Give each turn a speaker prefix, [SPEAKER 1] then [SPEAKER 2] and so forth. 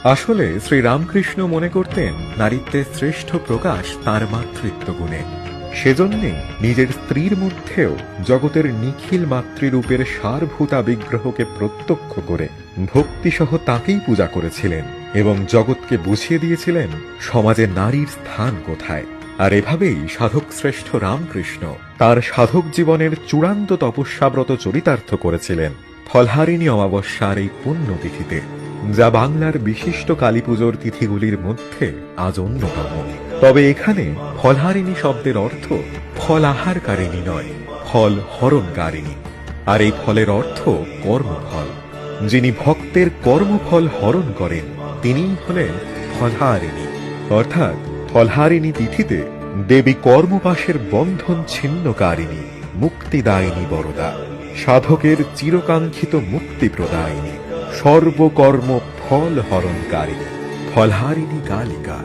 [SPEAKER 1] আসলে শ্রীরামকৃষ্ণ মনে করতেন নারীত্বের শ্রেষ্ঠ প্রকাশ তার মাতৃত্ব গুণে। সেজন্যে নিজের স্ত্রীর মধ্যেও জগতের নিখিল মাতৃরূপের সারভূতা বিগ্রহকে প্রত্যক্ষ করে ভক্তিসহ তাকেই পূজা করেছিলেন এবং জগৎকে বুঝিয়ে দিয়েছিলেন সমাজে নারীর স্থান কোথায়। আর এভাবেই সাধক শ্রেষ্ঠ রামকৃষ্ণ তার সাধক জীবনের চূড়ান্ত তপস্যাব্রত চরিতার্থ করেছিলেন ফলহারিণী অমাবস্যার এই পুণ্যতিথিতে, যা বাংলার বিশিষ্ট কালীপুজোর তিথিগুলির মধ্যে আজ অন্যতম। তবে এখানে ফলহারিণী শব্দের অর্থ ফল আহারকারিণী নয়, ফল হরণকারিণী। আর এই ফলের অর্থ কর্মফল। যিনি ভক্তের কর্মফল হরণ করেন তিনিই হলেন ফলহারিণী। অর্থাৎ ফলহারিণী তিথিতে দেবী কর্মপাশের বন্ধন ছিন্নকারিণী, মুক্তিদায়িনী বরদা, সাধকের চিরকাঙ্ক্ষিত মুক্তি প্রদায়িনী, সর্বকর্ম ফল হরণকারিণী ফলহারিণী কালিকা।